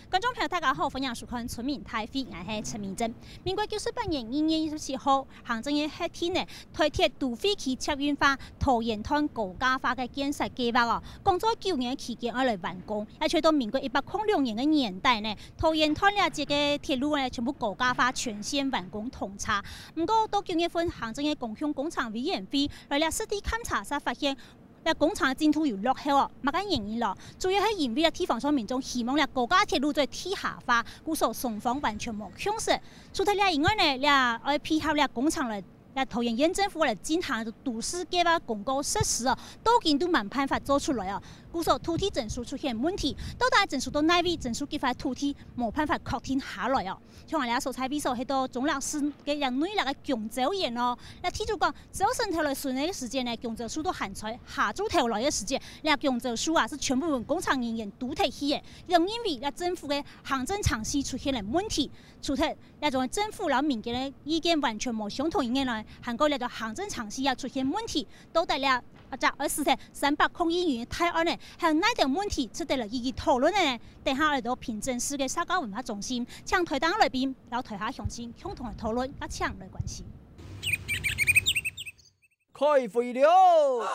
观众朋友大家好，欢迎收看《村民大会》，我是陈明珍。民国98年2月27号，行政院核定台铁都会区捷运化、桃园段高架化的建设计划哦，工作9年期间来完工。而且到民国102年的年代呢，桃园段了这个铁路呢全部高架化，全线完工通车。不过到9月份，行政院公共工程委员会来了实地勘查，才发现。工厂的进度有落后哦，乜嘢原因咯？主要係因為地方上民眾希望高架鐵路在地下化，故所雙方完全冇共識。除咗以外呢，我配合工廠嚟桃園縣政府嚟進行都市計劃公告實施哦，都見都冇辦法做出來哦。故所土地證書出現問題，到底證書到哪位證書計劃土地冇辦法確定下來哦。像我哋所採比數係到總老師嘅人內嘅強州園哦，你提出講早晨頭來順利嘅時間呢，強州書都限在下晝頭來嘅時間，你強州書啊是全部工廠人員獨提起嘅，因為政府嘅行政程序出現了問題，除咗那種政府然後民間嘅意見完全冇相同意見呢，韓國那個行政程序也出現問題，到底了。300億元提案呢，還有哪條問題值得嚟一起討論呢？等下嚟到平鎮市嘅沙加文化中心，請台黨來賓，然後台下鄉親共同嚟討論一場嘅關係。開會了！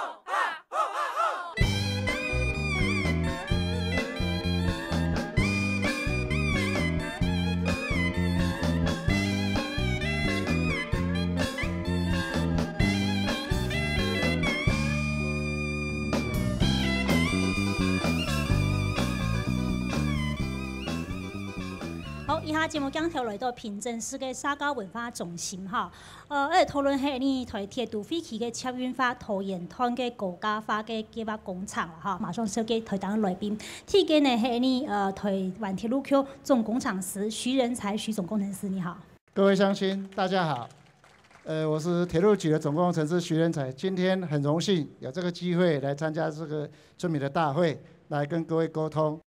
好，以下節目將頭來到平鎮市嘅沙加文化中心哈，討論係呢台鐵都會區嘅捷運化、桃園段嘅高架化嘅計劃工廠啦哈，馬上紹介台黨來賓。第一個呢係呢台灣鐵路局總工程師徐仁才，徐總工程師你好。各位鄉親，大家好。我是鐵路局的總工程師徐仁才，今天很榮幸有這個機會來參加這個村民的大會，來跟各位溝通。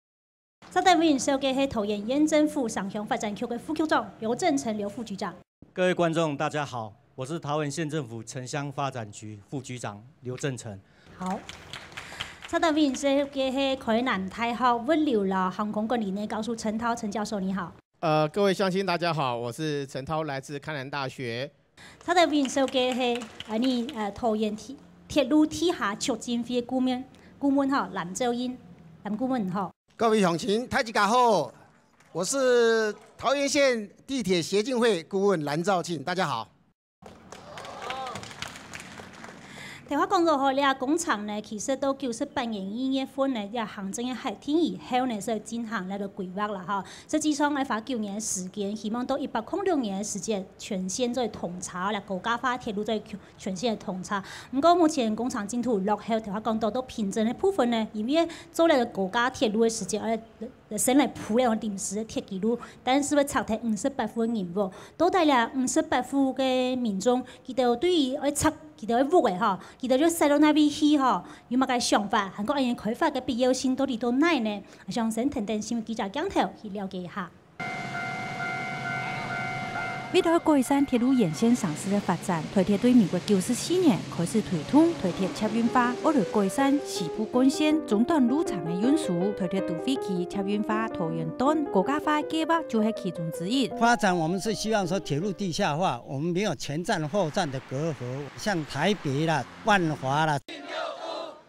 沙代委員紹介係桃園縣政府上鄉發展局嘅副局長劉正成劉副局長。各位觀眾大家好，我是桃園縣政府城鄉發展局副局長劉正成。好，沙代委員紹介係台南大學物流啦航空管理嘅教授陳濤陳教授你好。各位鄉親大家好，我是陳濤，來自開南大學。沙代委員紹介係桃園鐵路地下促進會顧問哈藍兆英藍顧問好。各位鄉親，大家好，我是桃園縣地鐵協進會顧問藍兆慶，大家好。頭先講到吼，呢個工廠呢，其實到98年1月份呢，呢行政嘅核定以後呢，就進行呢個規劃啦哈。實際上係花9年時間，希望到106年嘅時間全線在通車，高架化鐵路在全線嘅通車。不過目前工廠進度落後，頭先講到平鎮嘅部分呢，因為做呢個高架鐵路嘅時間，先嚟鋪呢個臨時嘅鐵軌路，但是會拆睇58戶嘅人喎，到底呢58戶嘅民眾，佢哋對於要拆。佢哋會嘅嗬，佢哋要使到那邊去嗬，有乜嘅想法？韓國人開發嘅必要性到底到哪呢？我想先聽聽新聞記者講頭去了解一下。為了改善鐵路沿線城市的發展，台鐵對民國94年開始推動台鐵捷運化，為了改善西部幹線中段路程的運輸，台鐵都會區捷運化、桃園段高架化計劃就係其中之一。發展我們是希望說鐵路地下化，我們沒有前站後站的隔閡，像台北啦、萬華啦。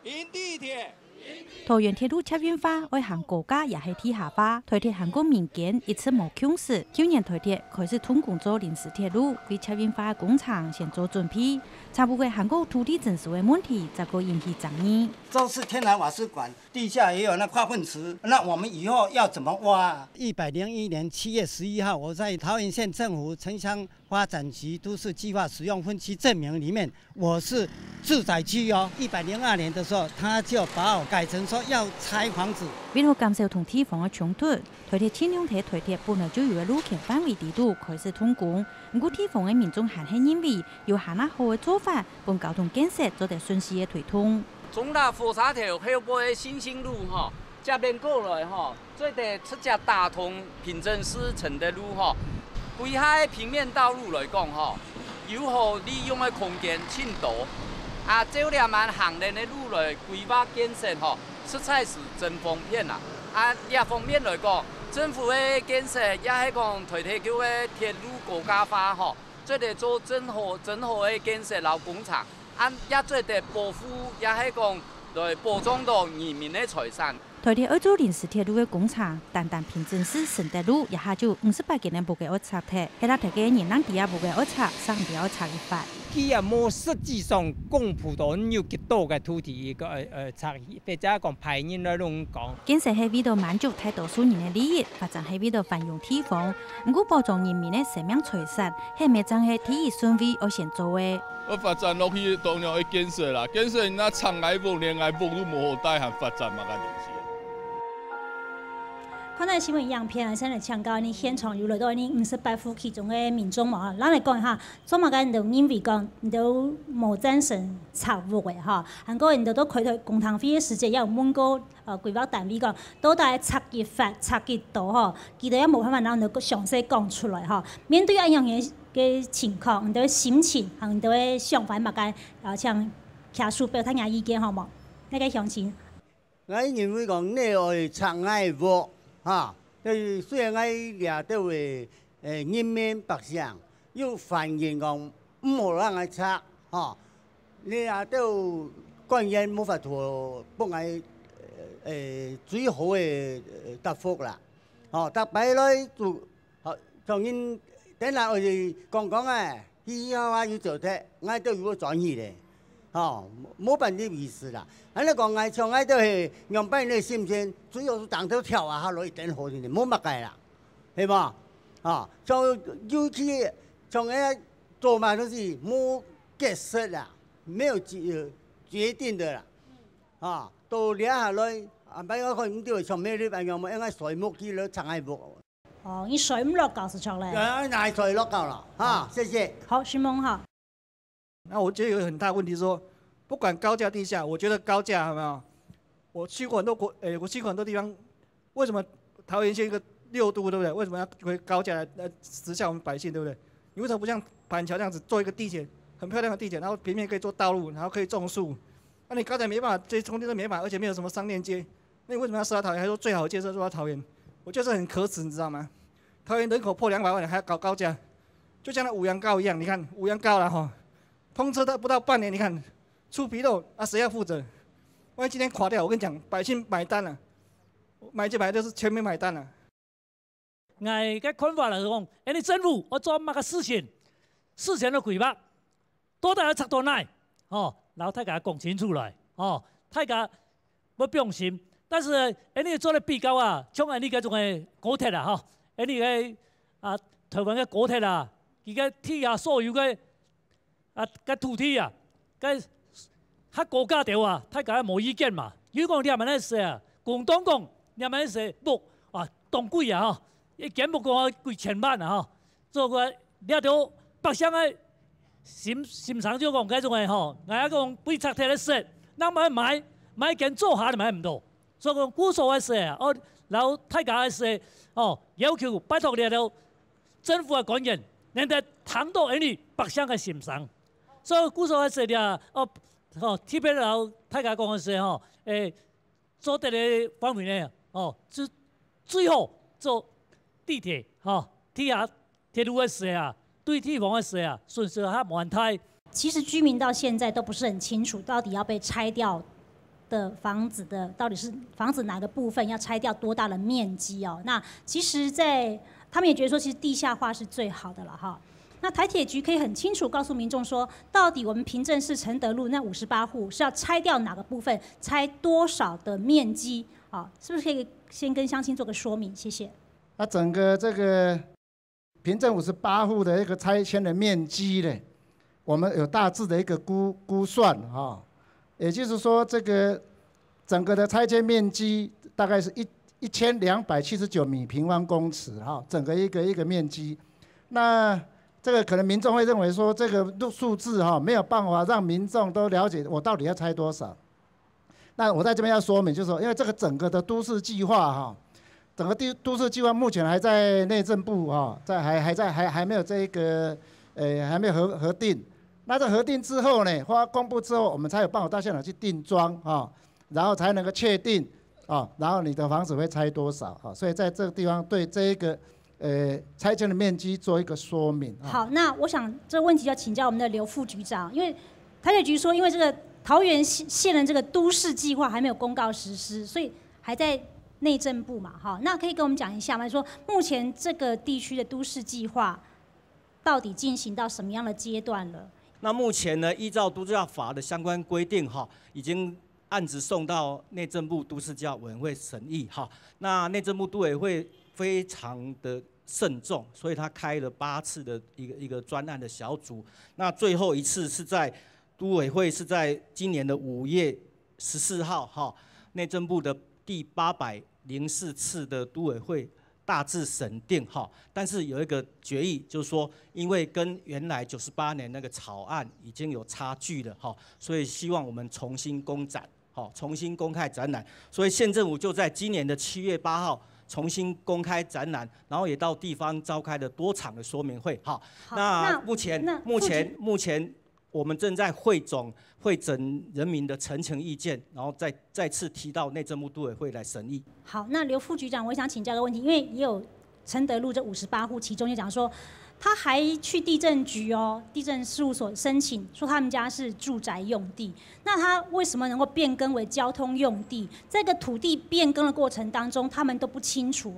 贏地鐵。桃園鐵路捷運化愛行高架也係地下化，台鐵韓國民間一直冇共識。去年台鐵開始通工做臨時鐵路，為捷運化工廠先做準備。差不多韓國土地徵收的問題，這個引起爭議。都是天然瓦斯管，地下也有那化糞池，那我們以後要怎麼挖？101年7月11號，我在桃園縣政府城鄉發展局都市計劃使用分期證明裡面，我是住宅區哦。102年的時候，他就把我改成說要拆房子。為了減少同地方的衝突，台鐵千陽台鐵本來就有嘅路權範圍地圖開始通工，不過地方嘅民眾還係認為有下那好嘅做法，幫交通建設做得順勢嘅推動。從那火車頭後背新興路哈，這邊過來哈，做得出只打通平鎮市城的路哈，規下平面道路來講哈，有好利用嘅空間挺多，啊，這兩萬行人嘅路來規劃建設哈，實在是真方便啦。啊，呢方面來講，政府的建设也係講台鐵橋的鐵路國家化吼，做嚟做整好的建設老工廠，也做嚟保護，也係講來保障到人民的財產。台鐵要做臨時鐵路的工廠，單平鎮市承德路一下就58間嘅無嘅惡拆鐵，係啦，大家人人底下無嘅惡拆，上邊惡拆一塊。佢也冇實際上公布到有幾多嘅土地個拆，或者講排人來攏講。建設係為咗滿足大多數人嘅利益，發展係為咗繁榮地方，唔過保障人民嘅生命財產，係咪真係第一順位要先做嘅？我發展落去當然要建設啦，建設那長來無、連來無都無大項發展嘛，個東西。看到新聞樣片啊，先嚟搶救你現場有來到你58戶其中嘅民眾嘛，咱嚟講下，做乜嘅人都因為講，你都冇贊成拆屋嘅嚇，韓國人都開公聽會嘅時節，也有問過規劃單位講，到底拆幾發、拆幾多嗬，佢哋也冇辦法讓人詳細講出來嚇。面對一樣嘅情況，你哋心情，你哋想法乜嘅像家屬表達下意見好冇？呢個詳情。我認為講呢個拆嗌屋。哈，就是雖然我掠到嘅人民百姓，又反映講唔好讓佢拆，哈，你掠到官員冇法度幫佢最好嘅答覆啦，哦，答擺來就，從因等下我哋講啊，以後啊要做得，我都要轉移咧。哦，冇辦啲意思啦。喺你講嗌唱嗌都係讓班人心情，最後當到跳下落去頂好啲，冇乜計啦，係嘛？啊，就尤其從誒做嘛都是冇結束啦，沒有決定的啦。啊，到掠下來，啊，擺我看唔到從咩啲朋友咪應該水木去了長愛木。哦，你水唔落夠是錯咧。那水落夠了，啊，謝謝。好，徐夢哈。那我覺得有個很大問題說，不管高架地下，我覺得高架有沒有？我去過很多我去過很多地方，為什麼桃園縣一個6都，對不對？為什麼要推高架來實現我們百姓，對不對？你為什麼不像板橋這樣子做一個地鐵，很漂亮的地鐵，然後平面可以做道路，然後可以種樹？那你高架沒辦法，這些充電都沒辦法，而且沒有什麼商店街，那你為什麼要設到桃園？還說最好的建設做到桃園？我覺得這很可恥，你知道嗎？桃園人口破200萬，還要搞高架，就像那五楊高一樣，你看五楊高了哈。通車到不到半年，你看出纰漏啊，誰要負責？萬一今天垮掉，我跟你講，百姓買單了，買就買就是全民買單了。我嘅看法嚟講，你政府我做乜嘅事情嘅規劃，到底要拆到哪？哦，然後大家講清楚來，哦，大家要用心。但是你做得比較啊，像你嗰種嘅高鐵啊，吼，你嘅台灣嘅高鐵啊，而家地下所有嘅。個土地啊，個黑國家掉啊，大家冇意見嘛。如果你係咪咧事啊，共黨講你係咪咧事木啊，當貴啊嗬，一件木講貴千萬啊嗬，做個你到百姓嘅心上就講嗰種嘅嗬，我講貴拆鐵嘅事，那麼買件做下就買唔到，所以講無所謂事啊，哦，然後大家嘅事哦，要求拜託你到政府嘅官員，人哋談到你百姓嘅心上。所以無所謂事啊，特別老大家講嘅事吼，做得嘅方面咧，最好做地鐵，地下鐵路嘅事啊，對地方嘅事啊，順勢較冇問題。其實居民到現在都不是很清楚，到底要被拆掉的房子的，到底是房子哪個部分要拆掉多大的面積哦？那其實他們也覺得說，其實地下化是最好的了哈。那台鐵局可以很清楚告訴民眾說，到底我們平鎮市承德路那58戶是要拆掉哪個部分，拆多少的面積啊？是不是可以先跟鄉親做個說明？謝謝。那整個這個平鎮58戶的一個拆遷的面積呢，我們有大致的一個估算哈，也就是說，這個整個的拆遷面積大概是1279米平方公尺哈，整個一個面積，那。這個可能民眾會認為說，這個數字哈沒有辦法讓民眾都了解我到底要拆多少。那我在這邊要說明，就是說，因為這個整個的都市計劃哈，整個都市計劃目前還在內政部哈，還沒有這個還沒有核定。那這核定之後呢，公布之後，我們才有辦法到現場去定樁哈，然後才能夠確定啊，然后你的房子会拆多少啊？所以在这个地方对这一个拆迁的面积做一个说明。好，那我想这个问题要请教我们的刘副局长，因为台铁局说，因为这个桃园县的这个都市计划还没有公告实施，所以还在内政部嘛，哈，那可以跟我们讲一下吗？说目前这个地区的都市计划到底进行到什么样的阶段了？那目前呢，依照都市计划法的相关规定，已经案子送到内政部都市计划委员会审议，那内政部都委会非常的慎重，所以他开了8次的一个专案的小组，那最后一次是在都委会是在今年的5月14号，内政部的第804次的都委会大致审定，但是有一个决议，就是说，因为跟原来98年那个草案已经有差距了，所以希望我们重新公展，重新公开展览，所以县政府就在今年的7月8号。重新公开展览，然后也到地方召开了多场的说明会。那目前我们正在汇整人民的陈情意见，然后再次提到内政部都委会来审议。好，那刘副局长，我想请教个问题，因为也有承德路这58户，其中就讲说，他还去地政局地政事务所申请，说他们家是住宅用地，那他为什么能够变更为交通用地？这个土地变更的过程当中，他们都不清楚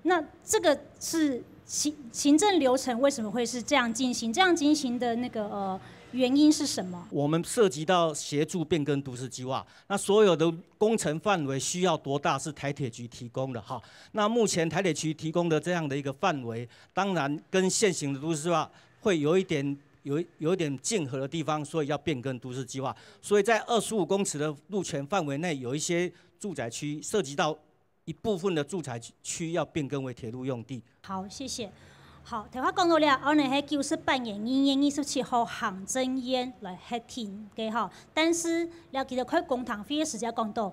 那这个是行政流程为什么会是这样进行？这样进行的那个原因是什么？我们涉及到协助变更都市计划，那所有的工程范围需要多大是台铁局提供的那目前台铁局提供的这样的一个范围，当然跟现行的都市计划会有一点竞合的地方，所以要变更都市计划。所以在25公尺的路权范围内，有一些住宅区涉及到一部分的住宅区要变更为铁路用地。好，谢谢。好，头先讲到了，我哋喺98年2月27號行政院來核定嘅但是了解到佢公帑費嘅時間講到，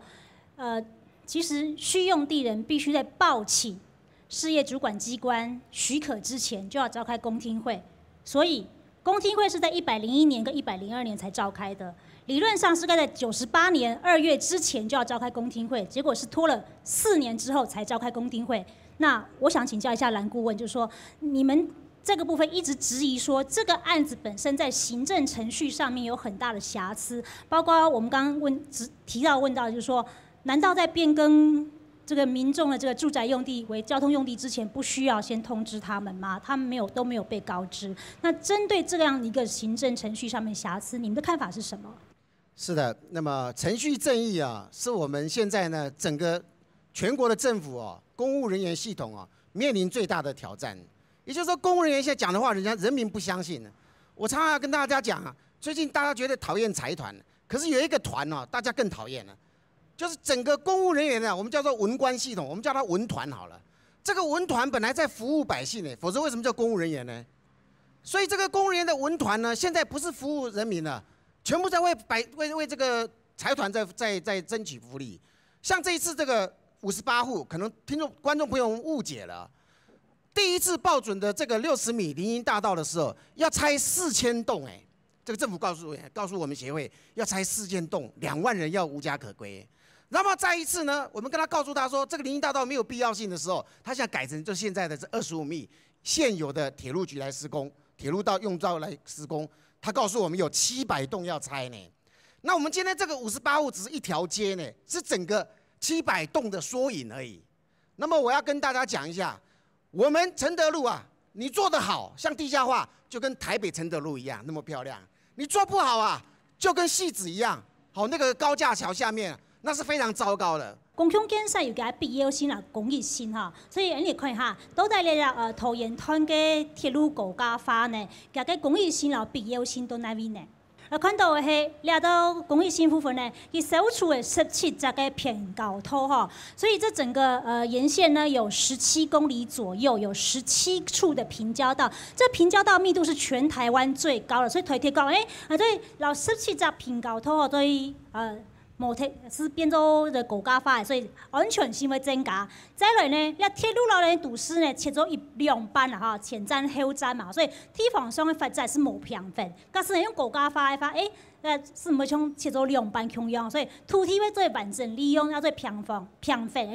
其實需用地人必須在報請事業主管機關許可之前就要召開公聽會，所以公聽會是在101年跟102年才召開的。理論上是該在98年2月之前就要召開公聽會，結果是拖了4年之後才召開公聽會。那我想請教一下藍顧問，就是說你們這個部分一直質疑說，這個案子本身在行政程序上面有很大的瑕疵，包括我們剛剛問到，就是說，難道在變更這個民眾的這個住宅用地為交通用地之前，不需要先通知他們嗎？他們都沒有被告知。那針對這樣一個行政程序上面瑕疵，你們的看法是什麼？是的，那麼程序正義是我們現在呢整個全國的政府公務人員系統面臨最大的挑戰。也就是說，公務人員現在講的話，人民不相信。我常常跟大家講最近大家覺得討厭財團，可是有一個團大家更討厭了，就是整個公務人員呢，我們叫做文官系統，我們叫它文團好了。這個文團本來在服務百姓，否則為什麼叫公務人員呢？所以這個公務人員的文團呢，現在不是服務人民了，全部在為這個財團在爭取福利。像這一次這個58戶，可能觀眾朋友誤解了。第一次報准的這個60米林蔭大道的時候，要拆4000棟，這個政府告訴我們協會要拆4000棟，2萬人要無家可歸。那麼再一次呢，我們跟他告訴他說，這個林蔭大道沒有必要性的時候，他現在改成就現在的這25米現有的鐵路局來施工，鐵路用道來施工。他告訴我們有700棟要拆呢。那我們今天這個58戶只是一條街呢，是整個700棟的縮影而已。那麼我要跟大家講一下，我們承德路你做得好，像地下化就跟台北承德路一樣那麼漂亮；你做不好就跟汐止一樣，那個高架橋下面那是非常糟糕的。公共建設有個必要性公益性所以你看到底你桃園團嘅鐵路高架化呢，個公益性必要性到哪邊呢？看到的是，來到公益性部分呢，佢首處的17隻嘅偏高土所以這整個沿線呢有17公里左右，有17處的平交道，這平交道密度是全台灣最高的，所以台鐵講對老17隻偏高土對摩鐵是變做的高架化，所以安全性會增加。再來呢，那鐵路老人都市呢切咗2班啦前站後站嘛，所以地方上的發展是冇平分。但是用高架化的話，是没像切做两般共用，所以土地要做完整利用，要做平衡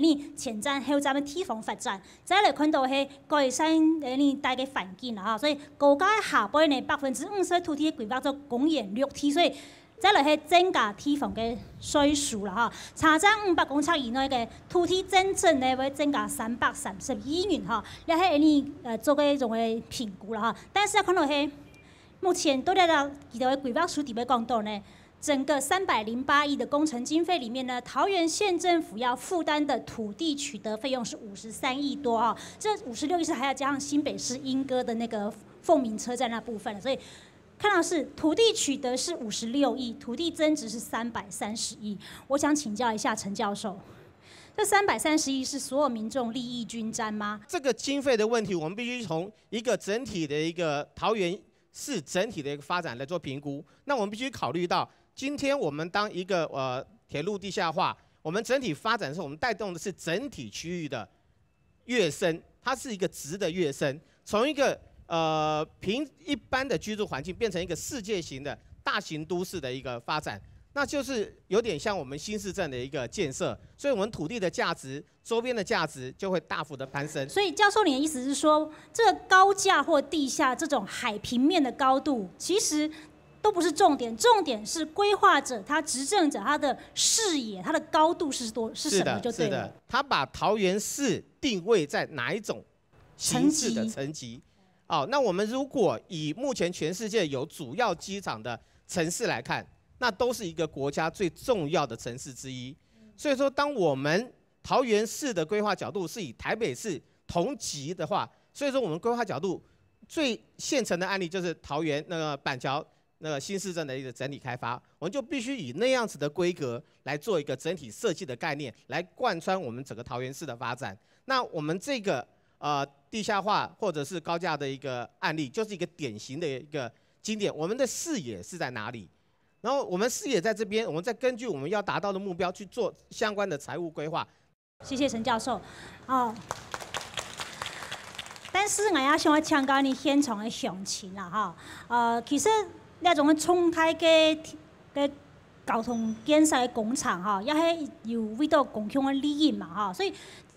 你前瞻后瞻的地方发展。再来看到是改善你大个环境啦，所以国家下半年50%土地规划做公园绿地，所以。再来是增加地方嘅税数啦，哈，查证500公尺以内嘅土地增值呢會增加330億元，哈，也係你做嘅一種嘅評估啦，哈。但是看到係目前都在到佢哋嘅規劃書裡面講到呢，整個308億的工程經費裡面呢，桃園縣政府要負擔的土地取得費用是53億多啊，這56億是還要加上新北市鶯歌的那個鳳鳴車站那部分，所以。看到是土地取得是56億，土地增值是330億。我想請教一下陳教授，這330億是所有民眾利益均沾嗎？這個經費的問題，我們必須從一個整體的一個桃園市整體的一個發展來做評估。那我們必須考慮到，今天我們當一個鐵路地下化，我們整體發展的時候，我們帶動的是整體區域的躍升，它是一個質的躍升，從一個平一般的居住環境變成一個世界型的大型都市的一個發展，那就是有點像我們新市鎮的一個建設，所以我們土地的價值、周邊的價值就會大幅的攀升。所以教授，你的意思是說，這個高架或地下這種海平面的高度，其實都不是重點，重點是規劃者、他執政者他的視野、他的高度是什麼就對了。是的，他把桃園市定位在哪一種形式的層級？哦，那我們如果以目前全世界有主要機場的城市來看，那都是一個國家最重要的城市之一。所以說，當我們桃園市的規劃角度是以台北市同級的話，所以說我們規劃角度最現成的案例就是桃園那個板橋那個新市鎮的一個整體開發，我們就必須以那樣子的規格來做一個整體設計的概念，來貫穿我們整個桃園市的發展。那我們這個地下化或者是高架的一個案例，就是一個典型的一個經典。我們的視野是在哪裡？然後我們視野在這邊，我們再根據我們要達到的目標去做相關的財務規劃。謝謝陳教授。哦，但是我也想請教你現場的詳情啦，哈。其實那種衝開嘅交通建設的工廠，哈，也係有為到共享的利益嘛，哈，所以。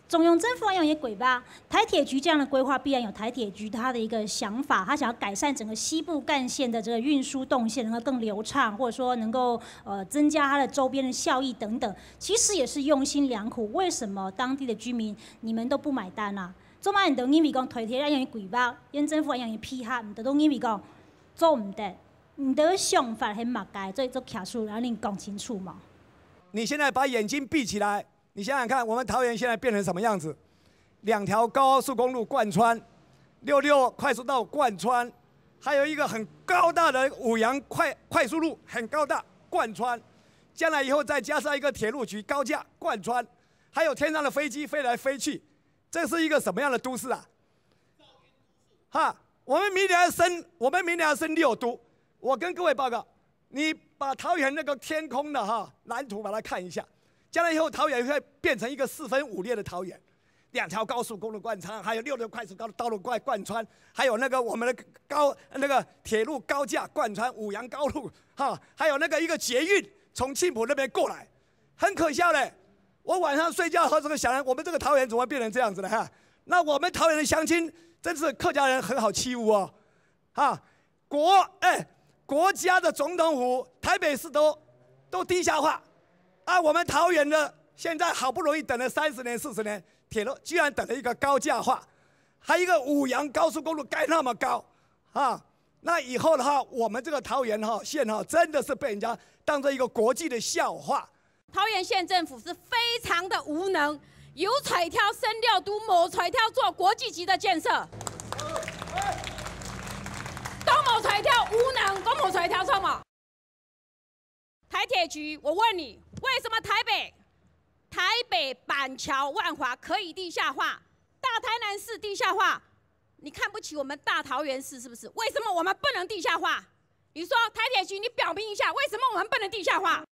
中央政府要有一個規劃，台鐵局這樣的規劃必然有台鐵局它的一個想法，它想要改善整個西部幹線的這個運輸動線能夠更流暢，或者說能夠增加它的周邊的效益等等，其實也是用心良苦。為什麼當地的居民你們都不買單啊？做乜人都因為講台鐵要用規劃，縣政府要用批核，唔得都因為講做唔得，唔得想法係乜嘅，所以做卡數，然後你講清楚嘛。你現在把眼睛閉起來。你想想看，我們桃園現在變成什麼樣子？2條高速公路貫穿，66快速道貫穿，還有一個很高大的五楊快速路，很高大貫穿。將來以後再加上一個鐵路局高架貫穿，還有天上的飛機飛來飛去，這是一個什麼樣的都市啊？哈，我們明年要升6都。我跟各位報告，你把桃園那個天空的藍圖把它看一下。將來以後，桃園會變成一個4分5裂的桃園，2條高速公路貫穿，還有6條快速道路貫穿，還有那個我們的鐵路高架貫穿五楊高路，哈，還有那個一個捷運從青埔那邊過來，很可笑嘞。我晚上睡覺和這個想，我們這個桃園怎麼變成這樣子了哈？那我們桃園的鄉親真是客家人很好欺負哦，哈，國家的總統府台北市都地下化。我們桃園的現在好不容易等了30年、40年，鐵路居然等了一個高架化，還有一個五楊高速公路蓋那麼高，那以後的話，我們這個桃園縣真的是被人家當作一個國際的笑話。桃園縣政府是非常的無能，有彩挑升6都，冇彩挑做國際級的建設，都冇彩挑無能，都冇彩挑錯嘛？台鐵局，我問你，為什麼台北板橋萬華可以地下化，大台南市地下化，你看不起我們大桃園市是不是？為什麼我們不能地下化？你說台鐵局，你表明一下，為什麼我們不能地下化？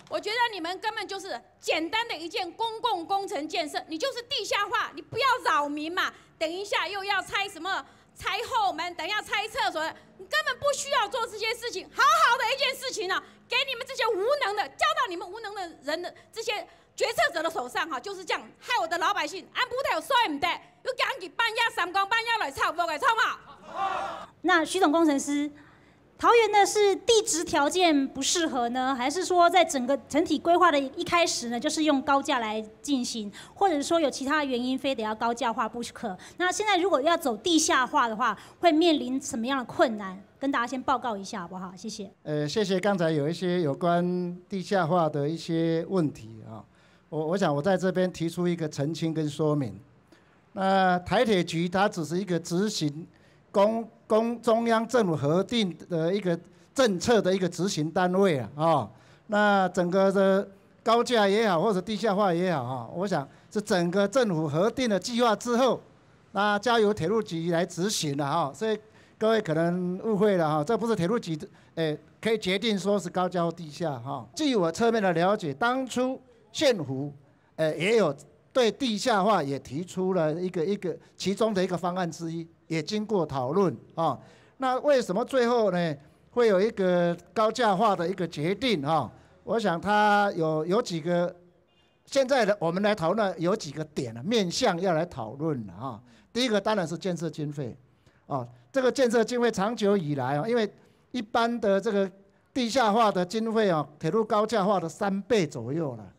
我覺得你們根本就是簡單的一件公共工程建設，你就是地下化，你不要擾民嘛。等一下又要拆什麼拆后门，等一下拆厕所，你根本不需要做这些事情。好好的一件事情呢，给你们这些无能的，交到你们无能的人的这些决策者的手上哈，就是这样，害我的老百姓安不得有衰唔得，又赶紧半夜3更半夜来吵，不给吵嘛。那徐总工程师，桃园的是地质条件不适合呢，还是说在整体规划的一开始呢，就是用高架来进行，或者说有其他原因非得要高架化不可？那现在如果要走地下化的话，会面临什么样的困难？跟大家先报告一下好不好？谢谢。谢谢刚才有一些有关地下化的一些问题啊，我想我在这边提出一个澄清跟说明。那台铁局它只是一个执行中央政府核定的一个政策的一个执行单位啊，那整个的高架也好，或者地下化也好啊，我想是整个政府核定的计划之后，那交由铁路局来执行了哈，所以各位可能误会了哈，这不是铁路局可以决定说是高架或地下哈。据我侧面的了解，当初县府也有对地下化也提出了一个其中的一个方案之一。也经过讨论啊，那为什么最后呢会有一个高架化的一个决定啊？我想它有几个，现在的我们来讨论有几个点面向要来讨论啊。第一个当然是建设经费啊，这个建设经费长久以来啊，因为一般的这个地下化的经费啊，铁路高架化的3倍左右了，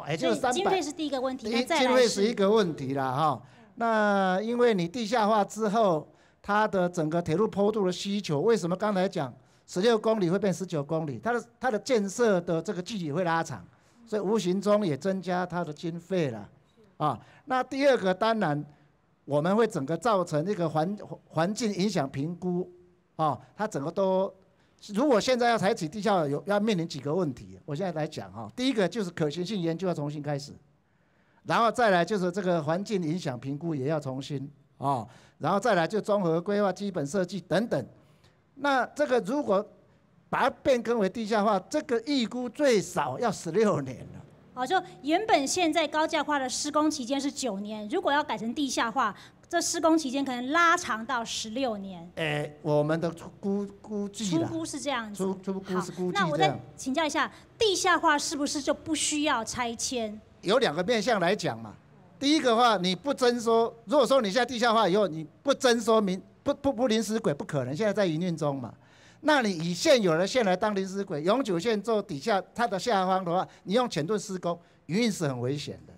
也就是300。经费是第一个问题，那再来经费是一个问题啦哈。那因为你地下化之后，它的整个铁路坡度的需求，为什么刚才讲16公里会变19公里？它的建设的这个距离会拉长，所以无形中也增加它的经费了啊。那第二个当然我们会整个造成一个环境影响评估啊，它整个都如果现在要采取地下化，要面临几个问题，我现在来讲哈。第一个就是可行性研究要重新开始。然后再来就是这个环境影响评估也要重新啊，然后再来就综合规划、基本设计等等。那这个如果把它变更为地下化，这个预估最少要16年了。好，就原本现在高架化的施工期间是9年，如果要改成地下化，这施工期间可能拉长到16年。我们的估计啦，初估是这样子。初估是估计这样。那我再请教一下，地下化是不是就不需要拆迁？有2个面向来讲嘛，第一个话，你不征收，如果说你现在地下化以后，你不征收不临时轨，不可能，现在在营运中嘛。那你以现有的线来当临时轨，永久线做底下它的下方的话，你用浅盾施工，营运是很危险的，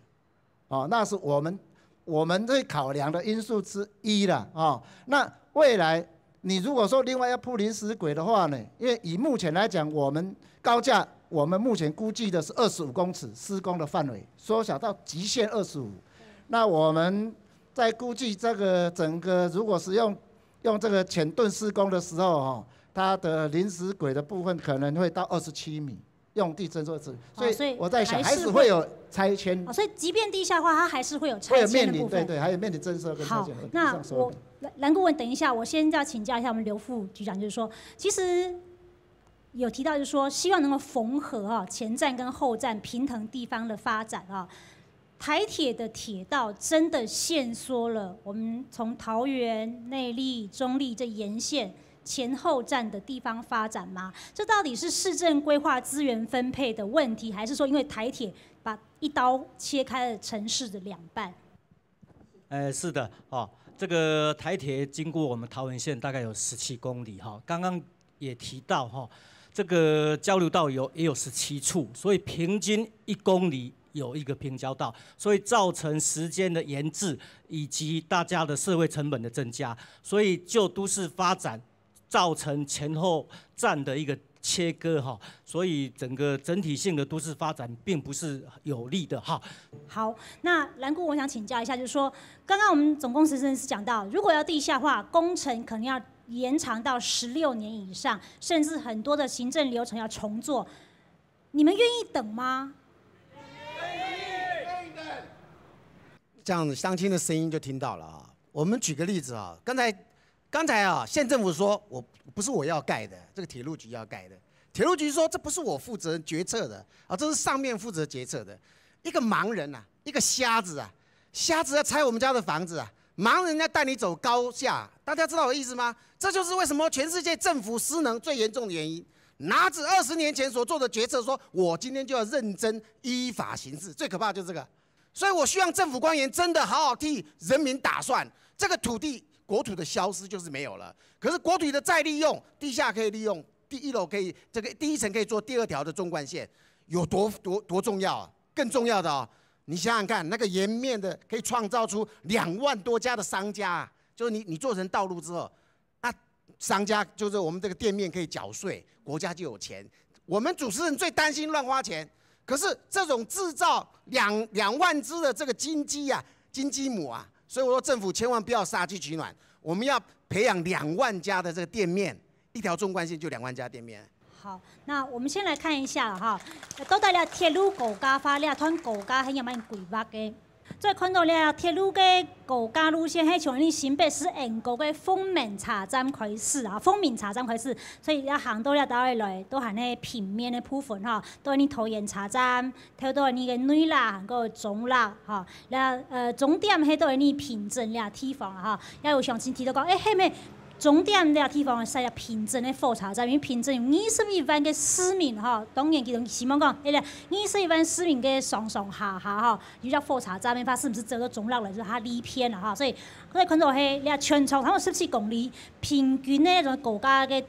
哦，那是我们会考量的因素之一啦，哦。那未来你如果说另外要铺临时轨的话呢，因为以目前来讲，我们高架。我们目前估计的是25公尺施工的范围，缩小到极限25。那我们在估计这个整个，如果是用这个浅盾施工的时候，它的临时轨的部分可能会到27米，用地征收值。所以我在想，还是会有拆迁。所以即便地下化，它还是会有拆迁的部分。对，还有面临征收跟拆迁。好，那我蓝顾问，等一下，我先要请教一下我们刘副局长，就是说，其实。有提到就是说，希望能够缝合前站跟后站，平衡地方的发展台铁的铁道真的限缩了我们从桃园、内壢、中壢这沿线前后站的地方发展吗？这到底是市政规划资源分配的问题，还是说因为台铁把一刀切开了城市的2半？是的，这个台铁经过我们桃园县大概有17公里刚刚也提到这个交流道也有17处，所以平均1公里有一个平交道，所以造成时间的延滞以及大家的社会成本的增加，所以就都市发展造成前后站的一个切割所以整体性的都市发展并不是有利的好，那蓝顾我想请教一下，就是说刚刚我们总工程师讲到，如果要地下化，工程可能要延长到16年以上，甚至很多的行政流程要重做，你们愿意等吗？这样乡亲的声音就听到了啊。我们举个例子啊，刚才啊，县政府说不是我要盖的，这个铁路局要盖的。铁路局说这不是我负责决策的啊，这是上面负责决策的。一个盲人啊，一个瞎子啊，瞎子要拆我们家的房子啊，忙人家带你走高架，大家知道我的意思吗？这就是为什么全世界政府失能最严重的原因。拿着20年前所做的决策说，我今天就要认真依法行事，最可怕的就是这个。所以我希望政府官员真的好好替人民打算，这个土地国土的消失就是没有了。可是国土的再利用，地下可以利用，第1楼可以这个第1层可以做第2条的纵贯线，有多重要啊？更重要的哦，你想想看，那个沿面的可以创造出2万多家的商家啊，就是你做成道路之后，那商家就是我们这个店面可以缴税，国家就有钱。我们主持人最担心乱花钱。可是这种制造2万只的这个金鸡啊，金鸡母啊，所以我说政府千万不要杀鸡取卵，我们要培养2万家的这个店面，1条纵贯线就2万家店面。好，那我们先来看一下哈，到底了铁路高架化，你团高架很有蛮规划的。再看到了铁路的高架路线，係從你新北市延高的豐民茶站開始啊，豐民茶站開始，所以一行到了到來都係呢平面的部分哈，到你桃園茶站，睇到你嘅內啦，還有中啦哈，然終點係到你平鎮了地方哈，也有上次提到講，係咪？終點了地方係平鎮的火車站，因為平鎮有21萬嘅市民哈，當然佢哋希望講，21萬市民嘅上下哈，有隻火車站的話，是不是走到中落來就它離偏了哈？所以看到係你全長差不多17公里，平均呢種高架嘅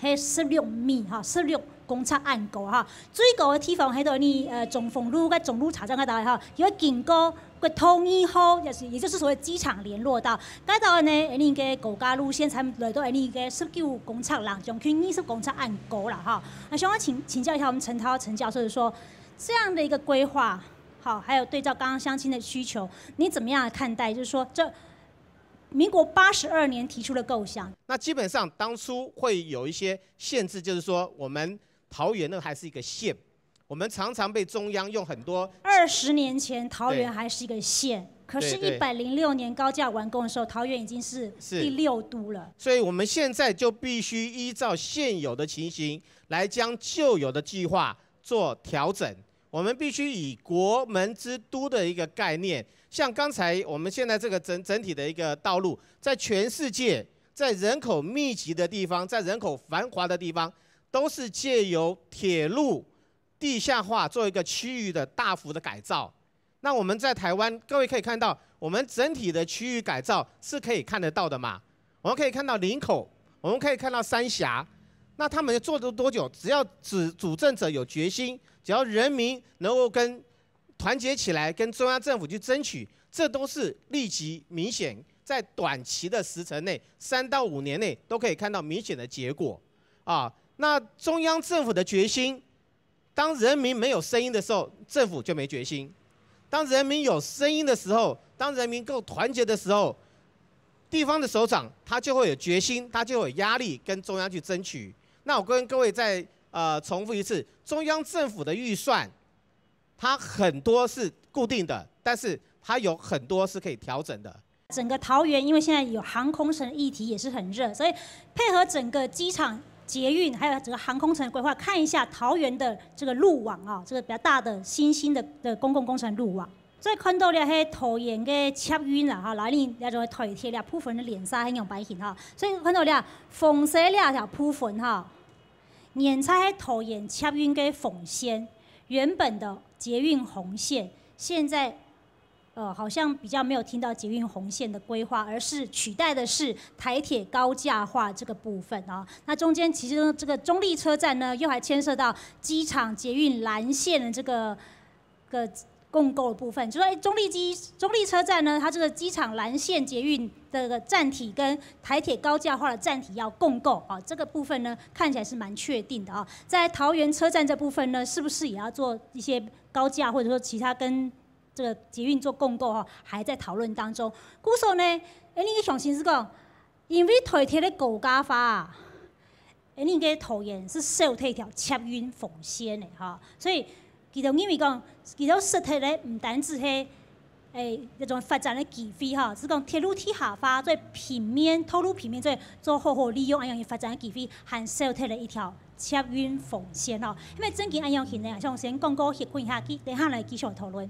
係16米哈，16公尺按高哈，最高嘅地方喺度你中豐路嘅中路車站嗰度哈，要經過個通義後，也就是所謂機場聯絡道，嗰度呢，你嘅高架路線才來到你嘅19公尺lan將近20公尺按高啦哈。那想要請教一下我們陳教授說，這樣的一個規劃，好，還有對照剛剛鄉親的需求，你怎麼樣看待？就是說這民國82年提出的構想，那基本上當初會有一些限制，就是說我們桃園那還是一個縣，我們常常被中央用很多。20年前桃園還是一個縣，可是106年高架完工的時候，桃園已經是第6都了。所以我們現在就必須依照現有的情形，來將舊有的計劃做調整。我們必須以國門之都的一個概念，像剛才我們現在這個整體的一個道路，在全世界，在人口密集的地方，在人口繁華的地方，都是借由鐵路地下化做一個區域的大幅的改造。那我們在台灣，各位可以看到，我們整體的區域改造是可以看得到的嘛？我們可以看到林口，我們可以看到三峽，那他們做了多久？只要主政者有決心，只要人民能夠跟團結起來，跟中央政府去爭取，這都是立即明顯，在短期的時程內，3到5年內都可以看到明顯的結果啊。那中央政府的決心，當人民沒有聲音的時候，政府就沒決心；當人民有聲音的時候，當人民夠團結的時候，地方的首長他就會有決心，他就會有壓力跟中央去爭取。那我跟各位再重複一次，中央政府的預算，它很多是固定的，但是它有很多是可以調整的。整個桃園因為現在有航空城議題也是很熱，所以配合整個機場捷運還有整個航空城規劃，看一下桃園的這個路網啊，這個比較大的新興的公共工程路網。再看到了係桃園嘅捷運啦，哈，嗱你那種台鐵啦部分的連沙很有擺型哈，所以看到了鳳西兩條部分哈，現在係桃園捷運嘅鳳線，原本的捷運紅線，現在好像比較沒有聽到捷運紅線的規劃，而是取代的是台鐵高架化這個部分啊。那中間其實這個中壢車站呢，又還牽涉到機場捷運藍線的這個共構的部分，就說中壢車站呢，它這個機場藍線捷運的站體跟台鐵高架化的站體要共構啊，這個部分呢看起來是蠻確定的啊。在桃園車站這部分呢，是不是也要做一些高架，或者說其他跟這個捷運做共構哈，還在討論當中。故說呢，你個想法是講，因為台鐵的高架化，你個桃園是少一條捷運鳳線的哈，所以其實因為講，其實實體咧唔單止係一種發展的機會哈，是講鐵路地下化在平面、透露平面在做好好利用安樣發展的機會，和少一的一條捷運鳳線哈。因為整件安樣型呢，像先廣告協會下，等下來繼續討論。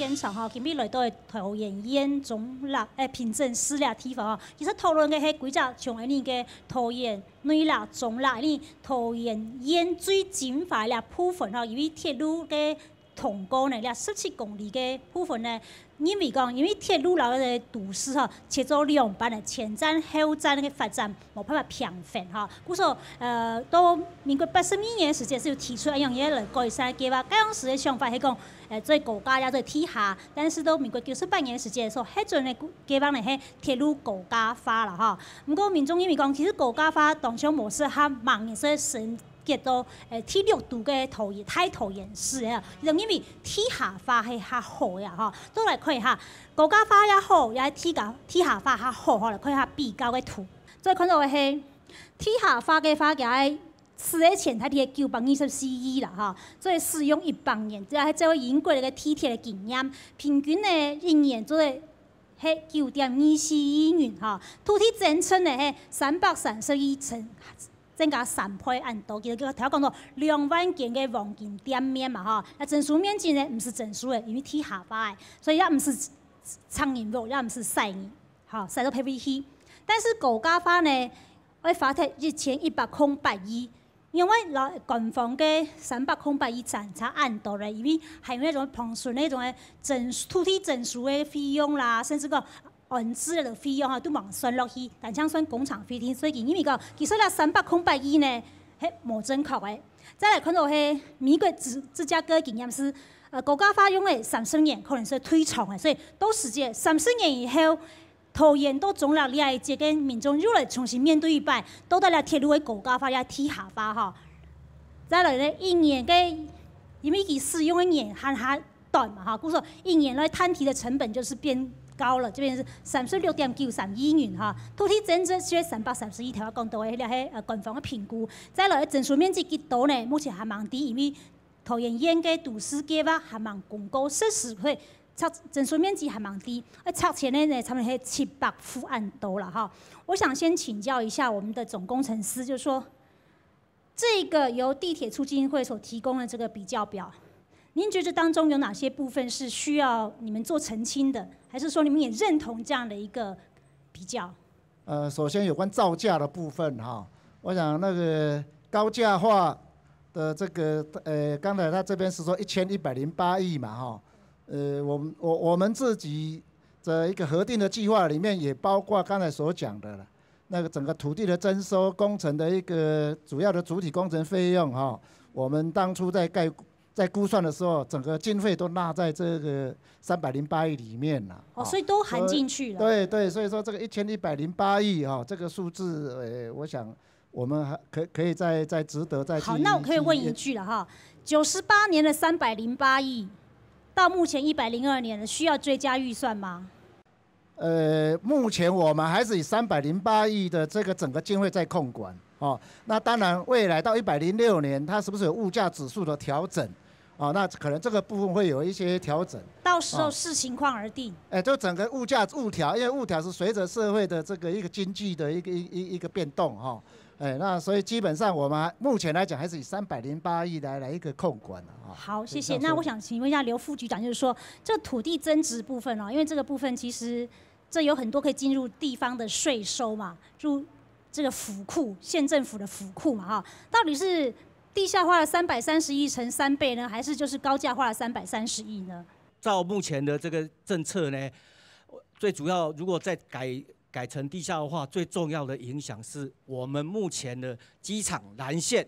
现场吼，今日来到的桃园县总立平镇市的地方吼，其实讨论的迄几只从安尼个桃园内啦、总啦、安尼桃园县最精华的部分吼，因为铁路嘅通过呢，17公里嘅部分呢。因为铁路老的都市吼，切做2班的前站、后站的发展冇办法平衡哈。故说到民国82年时间是有提出一样嘢来改善计划，当时的想法是讲做高架也做地下，但是到民国98年时间的时候，迄阵的计划呢是铁路高架化了哈。不过民众因为讲，其实高架化当初模式较慢嘅，所以升级到第6度嘅桃园市啊，因为地下化係較好呀吼，都來看下高架化也好，也地下化較好吼，來看下比較嘅圖。再看到嘅係地下化嘅化價是喺前台鐵924億啦哈，所以使用100年，即係做英國嘅地鐵嘅經驗，平均呢1年做係9.24億元哈，土地增稱呢係330億層。增加3倍按多，其實佢頭講到2萬間嘅黃金店面嘛吼，那整數面積呢唔是整數嘅，因為地下化嘅，所以也唔是蒼蠅肉，也唔是曬鹽，吼曬到 PVC。但是高架化呢，我發出1108億，因為官方嘅308億賺差按多咧，因為係那種旁順那種嘅土地整數嘅費用啦，甚至個。安置嘅費用都冇算落去，但將算工廠費添，所以因為講其實咧308億呢係冇正確嘅。再來看到係美國芝加哥經驗是，高架化用嘅30年可能是推長嘅，所以到時間30年以後，桃園都總了兩屆嘅民眾又來重新面對一擺，到達了鐵路嘅高架化也地下化哈。再來咧1年嘅，因為佢使用嘅年限較短嘛哈，故說1年來攤提嘅成本就是變。高了，這邊是36.93億元哈，土地增值約330億，頭先講到嘅係官方嘅評估。再來整數面積幾多呢？目前還蠻低，因為桃園縣嘅都市計劃還蠻公告，40歲整數面積還蠻低，拆遷呢差不多係700戶按多了哈。我想先請教一下我們的總工程師，就是說，這個由地鐵促進會所提供的這個比較表。您覺得當中有哪些部分是需要你們做澄清的，還是說你們也認同這樣的一個比較？首先有關造價的部分哈，我想那個高架化的這個剛才他這邊是說1108億嘛哈，我們自己的一個核定的計劃裡面也包括剛才所講的了，那個整個土地的徵收工程的一個主要的主體工程費用哈，我們當初在估算的時候，整個經費都納在這個308億裡面了。哦，所以都含進去了。對對，所以說這個1108億哈，這個數字，我想我們還可以再值得再去。好，那我可以問一句了哈，98年的308億，到目前102年了，需要追加預算嗎？目前我們還是以308億的這個整個經費在控管。哦，那當然未來到106年，它是不是有物價指數的調整？哦，那可能這個部分會有一些調整，到時候視情況而定。就整個物調，因為物調是隨着社會的這個一個經濟的一個變動哈。那所以基本上我們目前來講，還是以308億來一個控管啊。好，謝謝。那我想請問一下劉副局長，就是說，這個土地增值部分哦，因為這個部分其實這有很多可以進入地方的稅收嘛，入這個府庫，縣政府的府庫嘛哈，到底是地下化的330億乘3倍呢，還是就是高架化的330億呢？照目前的這個政策呢，最主要如果再改成地下化，最重要的影響是我們目前的機場藍線，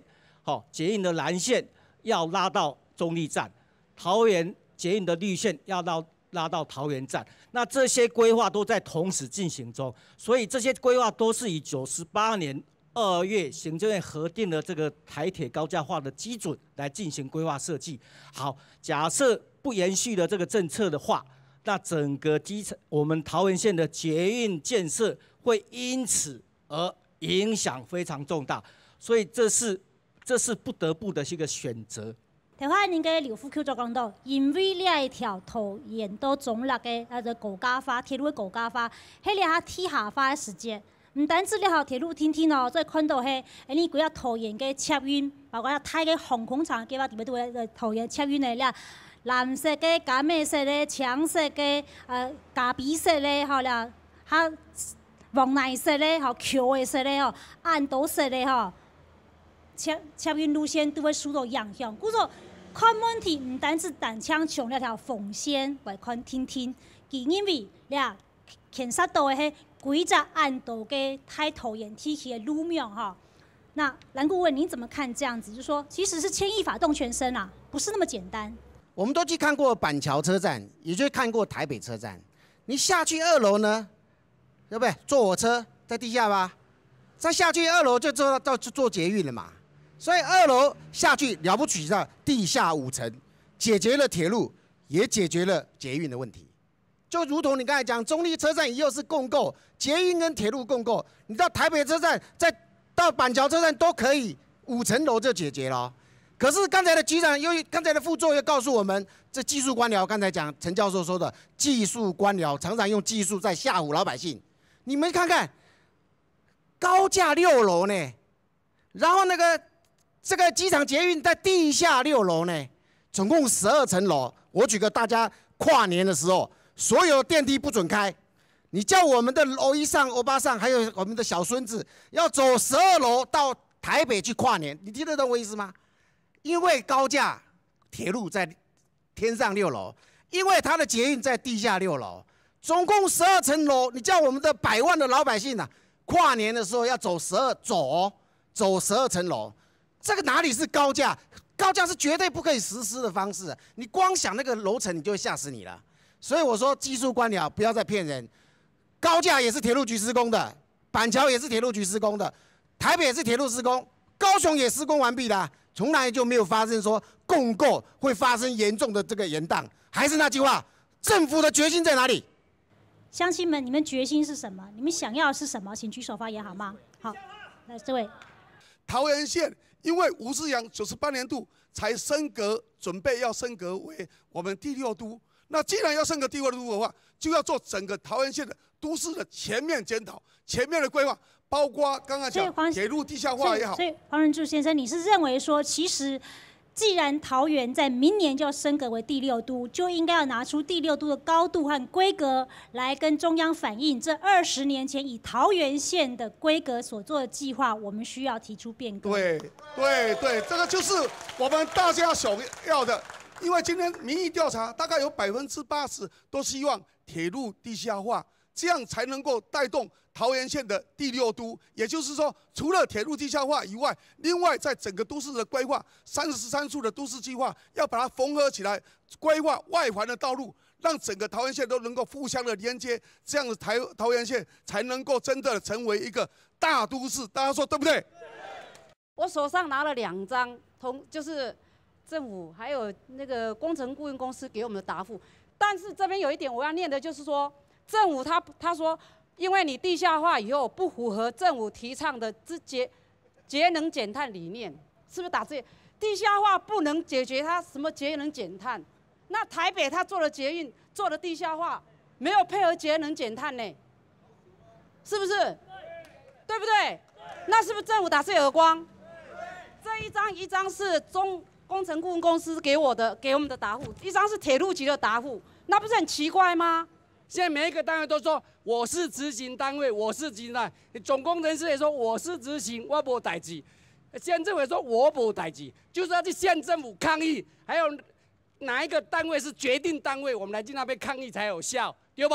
捷運的藍線要拉到中壢站，桃園捷運的綠線要拉到桃園站，那這些規劃都在同時進行中，所以這些規劃都是以98年2月行政院核定的這個台鐵高架化的基準來進行規劃設計。好，假設不延續了這個政策的話，那整個我們桃園縣的捷運建設會因此而影響非常重大，所以這是不得不的一個選擇。頭先您嘅劉副局長講到，因為呢一條桃園到總立嘅高架化鐵路嘅高架化，喺呢下地下化嘅時間，唔單止呢條鐵路天天哦，再看到係呢幾個桃園嘅捷運，包括大嘅航空廠嘅話，點樣都會桃園捷運嘅蓝色嘅、咖啡色嘅、橙色嘅、咖啡色嘅，吼啦，哈黄奶色嘅，吼球的色嘅，吼暗豆色嘅，吼捷运路线都会输到样样。故说看问题唔单止单枪从那条缝线来看听听，因为俩牵涉到的是几只暗道嘅太讨厌天气的路面哈。那蓝顾问，你怎么看这样子？就说其实是牵一发动全身啊，不是那么简单。我们都去看过板桥车站，也就看过台北车站。你下去2楼呢，对不对？坐火车在地下吧，再下去2楼就坐捷运了嘛。所以2楼下去了不起的地下5层，解决了铁路，也解决了捷运的问题。就如同你刚才讲，中立车站以后是共构，捷运跟铁路共构，你到台北车站到板桥车站都可以5层楼就解决了。可是刚才的局长刚才的副座又告诉我们，这技术官僚，刚才讲陈教授说的技术官僚常常用技术在吓唬老百姓。你们看看，高架6楼呢，然后这个机场捷运在地下6楼呢，总共12层楼。我举个大家跨年的时候，所有电梯不准开。你叫我们的欧一上、欧巴上，还有我们的小孙子，要走12楼到台北去跨年，你听得懂我意思吗？因为高架铁路在天上6楼，因为它的捷运在地下6楼，总共12层楼。你叫我们的百万的老百姓啊，跨年的时候要走12层楼，这个哪里是高架？高架是绝对不可以实施的方式。你光想那个楼层，你就会吓死你了。所以我说，技术官僚不要再骗人。高架也是铁路局施工的，板桥也是铁路局施工的，台北也是铁路施工，高雄也施工完毕了。从来就没有发生说共构会发生严重的这个延宕。还是那句话，政府的决心在哪里？乡亲们，你们决心是什么？你们想要的是什么？请举手发言好吗？好，来这位。桃园县因为吴思扬98年度才升格，准备要升格为我们第6都。那既然要升格第6都的话，就要做整个桃园县的都市的全面检讨、全面的规划。包括刚刚讲铁路地下化也好，所以黄仁柱先生，你是认为说，其实既然桃园在明年就要升格为第6都，就应该要拿出第6都的高度和规格来跟中央反映，这20年前以桃园县的规格所做的计划，我们需要提出变革。对，这个就是我们大家想要的。因为今天民意调查，大概有80%都希望铁路地下化，这样才能够带动桃园县的第6都。也就是说，除了铁路地下化以外，另外在整个都市的规划，33处的都市计划要把它缝合起来，规划外环的道路，让整个桃园县都能够互相的连接，这样子桃园县才能够真的成为一个大都市。大家说对不对？我手上拿了2张就是政府还有那个工程顾问公司给我们的答复，但是这边有一点我要念的就是说，政府他说，因为你地下化以后不符合政府提倡的节能减碳理念，是不是打这地下化不能解决它什么节能减碳？那台北他做了捷运，做了地下化，没有配合节能减碳呢，是不是？对不对？那是不是政府打这耳光？这一张是工程顾问公司给我们的答复，一张是铁路局的答复，那不是很奇怪吗？现在每一个单位都说我是执行单位，我是执行单位，总工程师也说我是执行，我没代志。县政府也说我没代志，就是要去县政府抗议。还有哪一个单位是决定单位，我们来去那边抗议才有效，对不？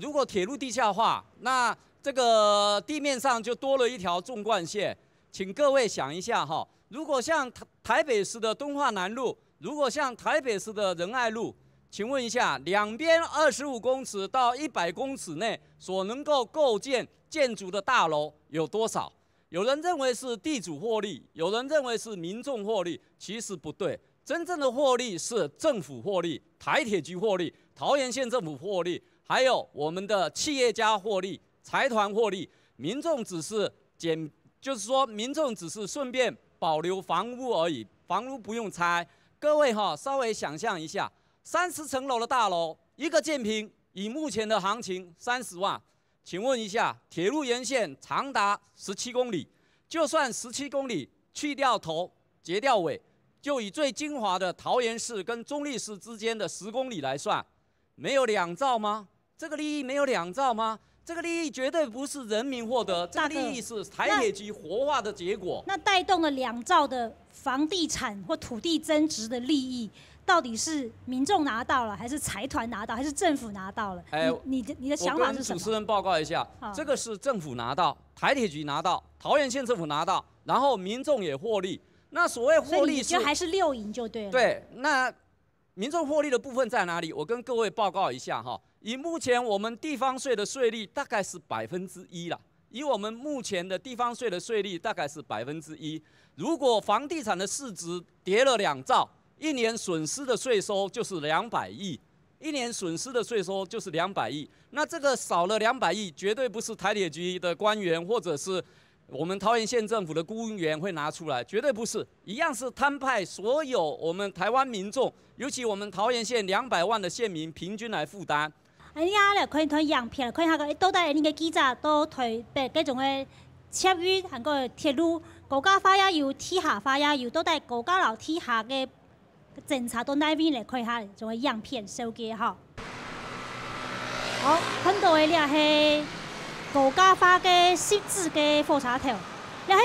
如果铁路地下化，那这个地面上就多了一条纵贯线，请各位想一下哈。如果像台北市的敦化南路，如果像台北市的仁爱路，请问一下，两边25公尺到100公尺内所能够构建建筑的大楼有多少？有人认为是地主获利，有人认为是民众获利，其实不对。真正的获利是政府获利，台铁局获利，桃园县政府获利，还有我们的企业家获利、财团获利，民众只是就是说民众只是顺便保留房屋而已，房屋不用拆。各位稍微想象一下，30层楼的大楼，一个建坪以目前的行情30万，请问一下，铁路沿线长达17公里，就算17公里去掉头截掉尾，就以最精华的桃园市跟中坜市之间的10公里来算，没有2兆吗？这个利益没有2兆吗？这个利益绝对不是人民获得，这个利益是台铁局活化的结果。那带动了2兆的房地产或土地增值的利益，到底是民众拿到了，还是财团拿到，还是政府拿到了？你的想法是什么？我跟主持人报告一下，这个是政府拿到，台铁局拿到，桃园县政府拿到，然后民众也获利。那所谓获利就还是6赢就对了。对，那民众获利的部分在哪里？我跟各位报告一下哈。以目前我们地方税的税率大概是1%啦，以我们目前的地方税的税率大概是1%。如果房地产的市值跌了2兆，1年损失的税收就是200亿，1年损失的税收就是200亿。那这个少了200亿，绝对不是台铁局的官员或者是我们桃园县政府的公务员会拿出来，绝对不是，一样是摊派所有我们台湾民众，尤其我们桃园县200万的县民平均来负担。你啊，来看台样片，看下个倒带恁个记者都台北各种的捷运，韩国铁路、高架化也有，地下化也有，倒带高架楼地下嘅检查都那边来看下种个样片收集哈。好，看到的了是高架化嘅细致嘅火车头，然后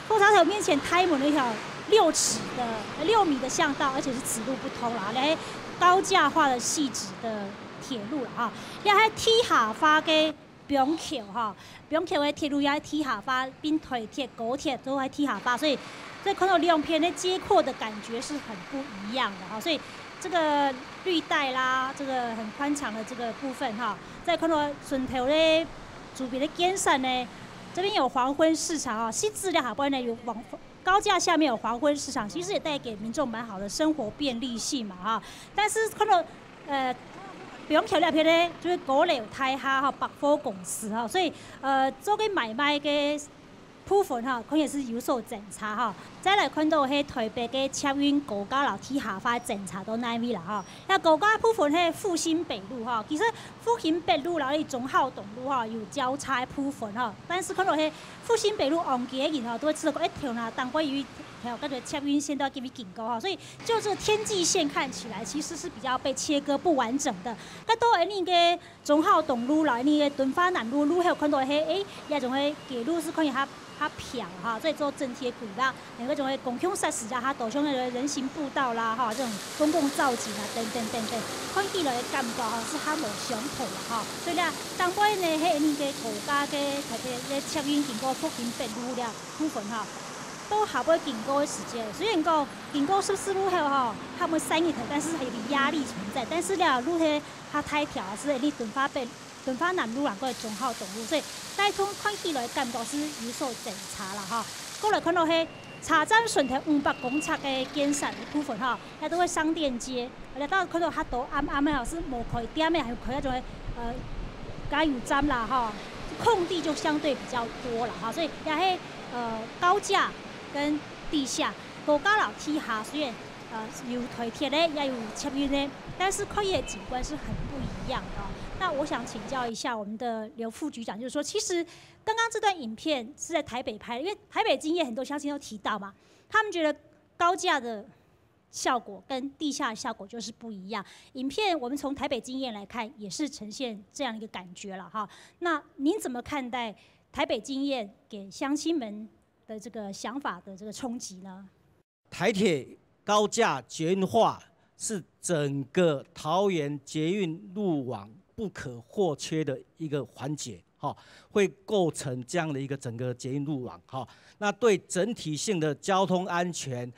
火车头面前开门了一条6米的巷道，而且是此路不通啦，然后高架化的细致的铁路啦哈，然后地下化嘅中桥哈，中桥的铁路也地下化，并台铁、高铁都在地下化，所以看到2片的街廓的感觉是很不一样的哈，所以这个绿带啦，这个很宽敞的这个部分哈，再看到顺头的主边的建设呢，这边有黄昏市场啊，细致的下边呢有高架下面有黄昏市场，其实也带给民众蛮好的生活便利性嘛哈，但是看到中桥那边呢，就是高楼大厦哈，百货公司哈，所以做个买卖嘅部分哈，可能也是有所检查哈。再来看到迄台北嘅捷运高架楼地下化检查到那边啦哈。那高架部分迄复兴北路哈，其实复兴北路啦，忠孝东路哈有交叉部分哈，但是看到迄复兴北路往街人哈，都会知道一条啦，当归于还有那个捷运线都要给你紧勾哈，所以就这个天际线看起来其实是比较被切割不完整的。那到那个忠孝东路啦，那个敦化南路还有看到迄也种迄街路是看起它漂哈，所以做整体的规划，那种共享设施啊，它导向那个人行步道啦哈，这种公共造景啊等等，看起来的感觉哈是较无相同啦哈。所以咧，当摆呢，迄个高架嘅台铁捷运经过复兴北路了部分哈。都还不会经过的时间，虽然讲经过14路后哈，它们3一头，但是还有个压力存在。但是了路迄它太条是你敦化南路啦，个忠孝东路，所以带通看起来感觉是有所检查啦哈。过来看到迄车站顺头500公尺的建设的部分哈，它都会商店街，而且到看到它都暗的哈，是无开店的，还有开那种加油站啦哈，空地就相对比较多了哈，所以也迄高架。跟地下高架楼地下虽然有台铁咧，也有捷运咧，但是看起来景观是很不一样的。那我想请教一下我们的刘副局长，就是说，其实刚刚这段影片是在台北拍的，因为台北经验很多乡亲都提到嘛，他们觉得高架的效果跟地下的效果就是不一样。影片我们从台北经验来看，也是呈现这样一个感觉了哈。那您怎么看待台北经验给乡亲们的这个想法的这个冲击呢？台铁高架捷运化是整个桃园捷运路网不可或缺的一个环节，会构成这样的一个整个捷运路网，那对整体性的交通安全，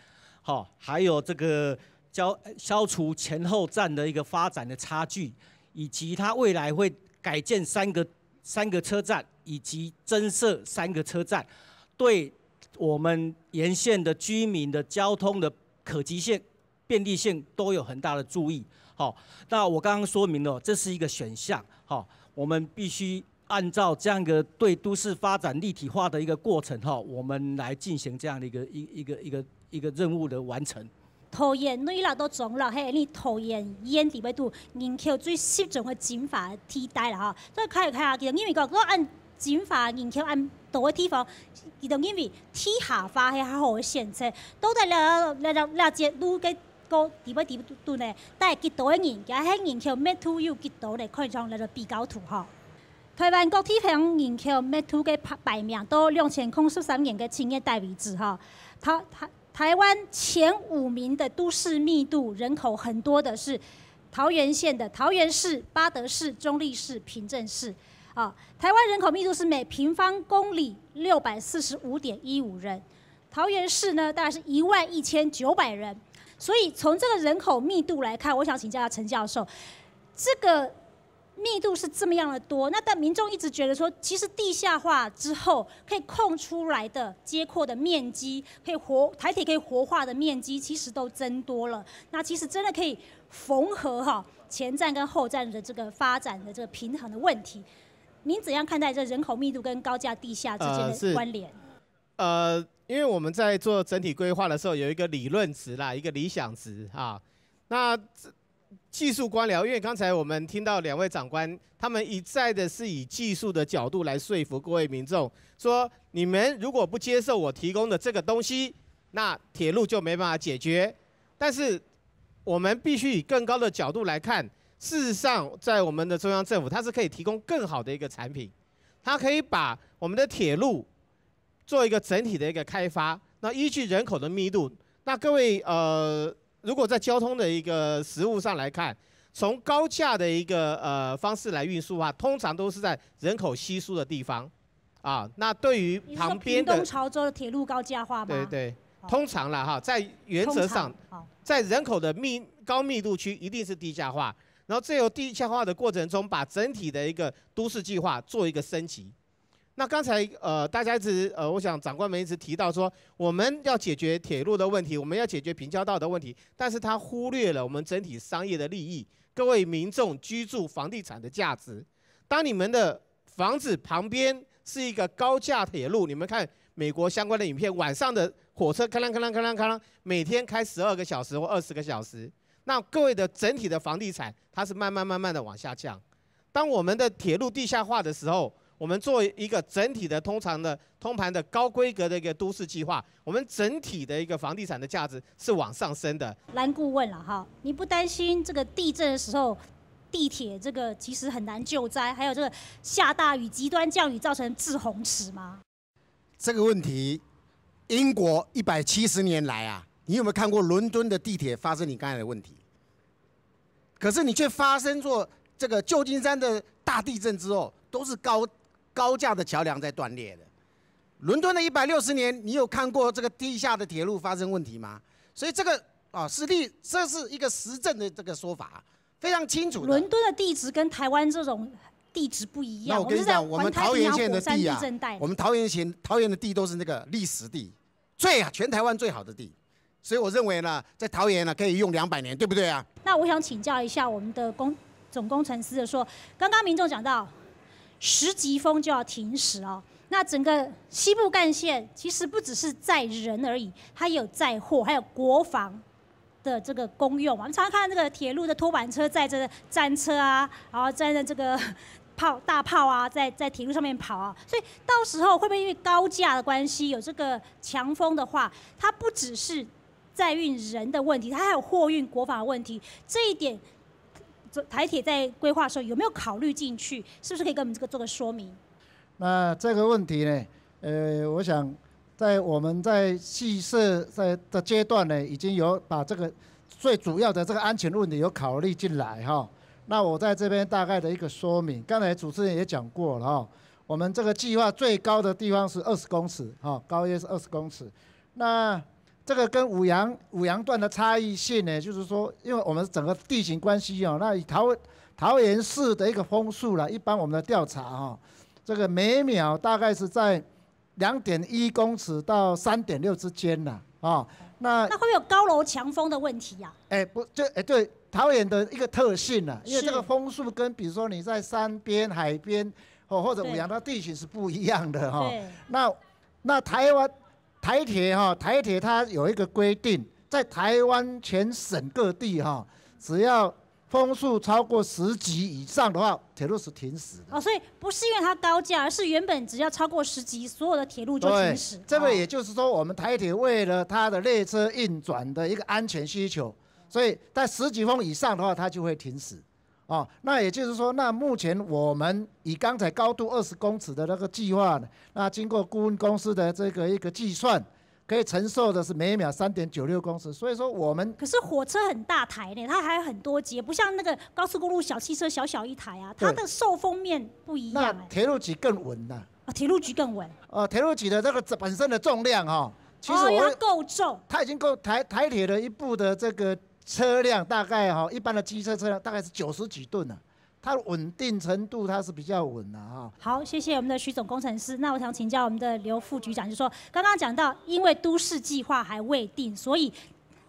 还有这个消除前后站的一个发展的差距，以及它未来会改建三个车站，以及增设3个车站，对我们沿线的居民的交通的可及性、便利性都有很大的注意。那我刚刚说明了，这是一个选项。我们必须按照这样一个对都市发展立体化的一个过程，我们来进行这样的一个任务的完成。桃园水啦都种了，迄你桃园烟伫要拄人口最适种的金法替代啦所以开啊，其实因为讲按金华人口按多个地方，伊就因为天下花迄较好嘅选择，都在了解愈个高地位地段咧，但係極多嘅人，而喺人口密度又極多咧，可以講嚟到比較圖吼。台灣各地方人口密度嘅排名到2013年嘅青年代為止吼，台灣前5名的都市密度人口很多的是桃園縣的桃園市、八德市、中壢市、平鎮市。台灣人口密度是每平方公里645.15人，桃園市呢大概是11900人。所以從這個人口密度來看，我想請教下陳教授，這個密度是這麼樣的多，那但民眾一直覺得說，其實地下化之後可以空出來的街廓的面積，台鐵可以活化的面積，其實都增多了。那其實真的可以縫合前站跟後站的這個發展的這個平衡的問題。您怎樣看待這人口密度跟高架地下之間的關聯？因為我們在做整體規劃的時候，有一個理論值啦，一個理想值啊。那技術官僚，因為剛才我們聽到2位長官，他們一再的是以技術的角度來說服各位民眾，說你們如果不接受我提供的這個東西，那鐵路就沒辦法解決。但是我們必須以更高的角度來看，事實上，在我們的中央政府，它是可以提供更好的一個產品，它可以把我們的鐵路做一個整體的一個開發。那依據人口的密度，那各位如果在交通的一個實務上來看，從高架的一個方式來運輸的話，通常都是在人口稀疏的地方啊。那對於旁邊的屏東潮州的鐵路高架化嗎？對對，通常啦哈，在原則上，在人口的高密度區一定是地下化，然後藉由地下化的過程中，把整體的一個都市計劃做一個升級。那剛才大家一直我想長官們一直提到說，我們要解決鐵路的問題，我們要解決平交道的問題，但是他忽略了我們整體商業的利益，各位民眾居住房地產的價值。當你們的房子旁邊是一個高架鐵路，你們看美國相關的影片，晚上的火車咔啷咔啷咔啷咔啷，每天開12個小時或20個小時，那各位的整體的房地產，它是慢慢的往下降。當我們的鐵路地下化的時候，我們做一個整體的通盤的高規格的一個都市計劃，我們整體的一個房地產的價值是往上升的。藍顧問了哈，你不擔心這個地震的時候，地鐵這個其實很難救災，還有這個下大雨、極端降雨造成滯洪池嗎？這個問題，英國170年來啊，你有沒有看過倫敦的地鐵發生你剛才的問題？可是你卻發生做這個舊金山的大地震之後，都是高架的橋梁在斷裂的。倫敦的160年，你有看過這個地下的鐵路發生問題嗎？所以這個這是一個實證的這個說法，非常清楚的。倫敦的地質跟台灣這種地質不一樣。那我跟你講，我們桃園縣的地啊，我們桃園的地都是那個歷史地，全台灣最好的地。所以我認為呢，在桃園呢可以用200年，對不對啊？那我想請教一下我們的總工程師的說，剛剛民眾講到10級風就要停駛哦。那整個西部幹線其實不只是載人而已，它也有載貨，還有國防的這個功用。我們常常看那個鐵路的拖板車載着戰車啊，然後載着這個大炮啊，在鐵路上面跑啊。所以到時候會不會因為高架的關係，有這個強風的話，它不只是載運人的問題，它還有貨運國防的問題。這一點台鐵在規劃的時候有沒有考慮進去？是不是可以跟我們這個做個說明？那這個問題呢，我想我們在細設的階段呢，已經有把這個最主要的這個安全問題有考慮進來哈。那我在這邊大概的一個說明，剛才主持人也講過了哈。我們這個計劃最高的地方是20公尺哈，高約是20公尺。那這個跟五楊段的差異性呢，就是說，因為我們整個地形關係哦，那以桃園市的一個風速啦，一般我們的調查哈，這個每秒大概是在2.1公尺到3.6之間啦，啊，那會不會有高樓強風的問題啊？對，桃園的一個特性啦，因為這個風速跟比如說你在山邊、海邊或者五楊，它地形是不一樣的哈。那台鐵它有一個規定，在台灣全省各地哈，只要风速超过10级以上的话，铁路是停驶的。哦，所以不是因为它高架，而是原本只要超过10级，所有的铁路就停驶。这个也就是说，我们台铁为了它的列车运转的一个安全需求，所以在10级风以上的话，它就会停驶。哦，那也就是说，那目前我们以刚才高度20公尺的那个计划呢，那经过顾问公司的这个一个计算，可以承受的是每秒3.96公尺。所以说我们可是火车很大台呢，它还有很多节，不像那个高速公路小汽车小小一台啊，它的受风面不一样。那铁路局更稳呐。铁路局更稳。铁路局的这个本身的重量哈，其实它够重，它已经够台铁的一部的这个。车辆大概一般的机车车辆大概是90几吨呢，它的稳定程度它是比较稳的哈。好，谢谢我们的徐总工程师。那我想请教我们的刘副局长，就是说刚刚讲到，因为都市计划还未定，所以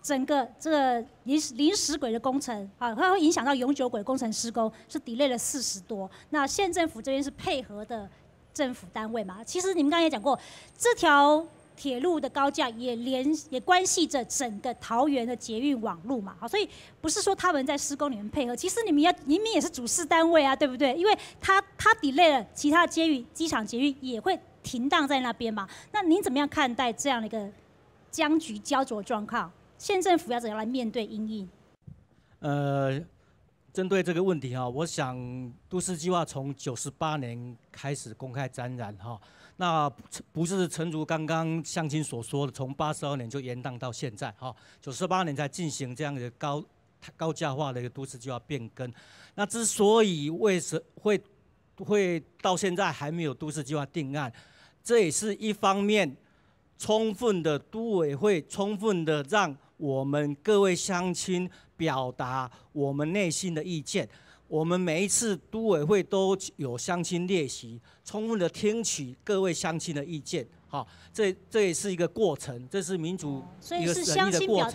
整个这个临时轨的工程它会影响到永久轨工程施工，是 delay 了40多。那县政府这边是配合的政府单位嘛？其实你们刚才也讲过，这条铁路的高架也关系着整个桃园的捷运网路嘛，好，所以不是说他们在施工你们配合，其实你们也是主事单位啊，对不对？因为他 delay 了，其他的机场捷运也会停当在那边嘛。那您怎么样看待这样的一个僵局焦灼状况？县政府要怎样来面对因应？针对这个问题我想都市计划从98年开始公开展览那不是诚如刚刚乡亲所说的，从82年就延宕到现在98年才进行这样的高架化的一个都市计划变更。那之所以为什会到现在还没有都市计划定案，这也是一方面充分的都委会充分的让我们各位乡亲表达我们内心的意见。我们每一次都委会都有乡亲列席，充分的听取各位乡亲的意见，这也是一个过程，这是民主一个审议的过程，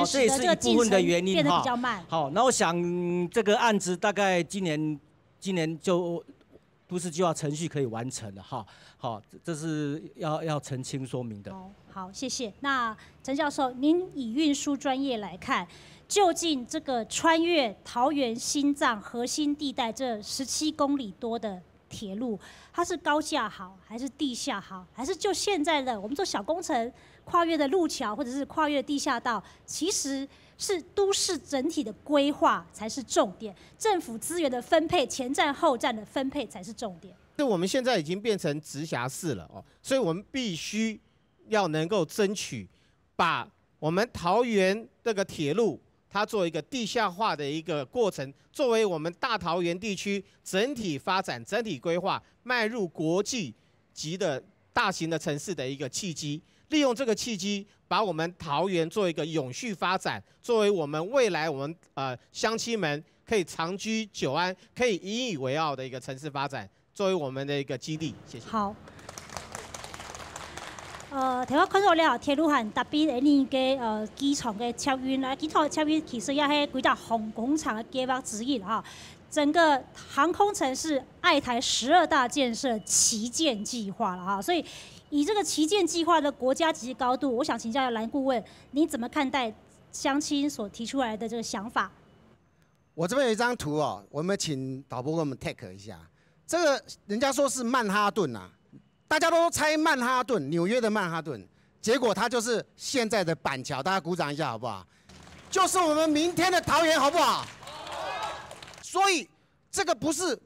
这也是一部分的原因好，那我想这个案子大概今年就都市计划程序可以完成了好，这是要澄清说明的。好，谢谢。那陈教授，您以运输专业来看，究竟这个穿越桃园心脏核心地带这17公里多的铁路，它是高架好，还是地下好，还是就现在的我们做小工程跨越的路桥或者是跨越的地下道，其实是都市整体的规划才是重点，政府资源的分配，前站后站的分配才是重点。我们现在已经变成直辖市了所以我们必须要能够争取把我们桃园这个铁路它做一个地下化的一个过程，作为我们大桃园地区整体发展、整体规划迈入国际级的大型的城市的一个契机。利用这个契机，把我们桃园做一个永续发展，作为我们未来我们乡亲们可以长居久安、可以引以为傲的一个城市发展，作为我们的一个基地。谢谢。好。頭我看到了鐵路和特別的呢個機場嘅捷運啦，機場捷運其實也係幾條航空場嘅計劃之一哈。整個航空城是愛台12大建設旗艦計劃了哈，所以以這個旗艦計劃的國家級高度，我想請教藍顧問，你怎麼看待鄉親所提出來的這個想法？我這邊有一張圖我們請導播給我們 take 一下。這個人家說是曼哈頓啊。大家都猜曼哈頓，紐約的曼哈頓，結果它就是現在的板橋，大家鼓掌一下好不好？就是我們明天的桃園，好不好？所以這個不是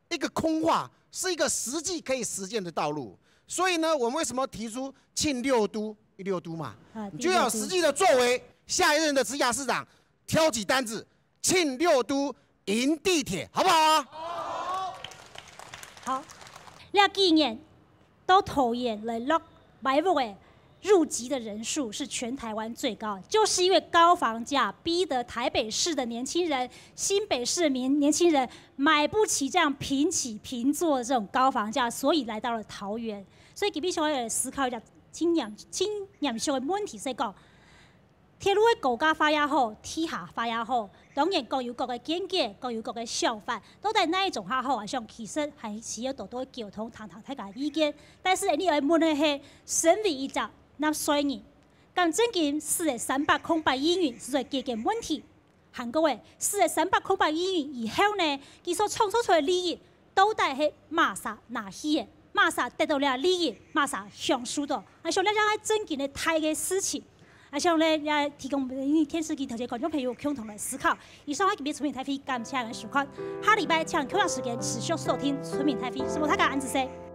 一個空話，是一個實際可以實踐的道路。所以呢，我們為什麼提出慶6都？6都嘛，你就要有實際的作為。下一任的直轄市長挑起擔子，慶6都贏地鐵，好不好啊？好，廖紀念。都桃園來落買屋的入籍的人數是全台灣最高，就是因為高房價逼得台北市的年輕人、新北市的年輕人買不起這樣平起平坐的這種高房價，所以來到了桃園。所以基本上要思考一下輕嚴肅的問題，是講鐵路的高架化也好，地下化也好，當然各有各的見解，各有各的想法，到底哪一種較好啊？像其實係需要多多溝通、談大家意見。但是你要問的係審委一隻納稅人，咁最近400空白議員是在解決問題，韩国的4个300亿元以后呢，佢所创造出来的利益，到底是马啥拿去的？马啥得到了利益，马啥享受到？啊，想了解喺正经的台嘅事情。啊，希望咧也提供电视机头嘅观众朋友共同来思考。以上係特別村民太飛，感謝您收看。下禮拜請同樣時間持續收聽村民太飛，是我大家安子生。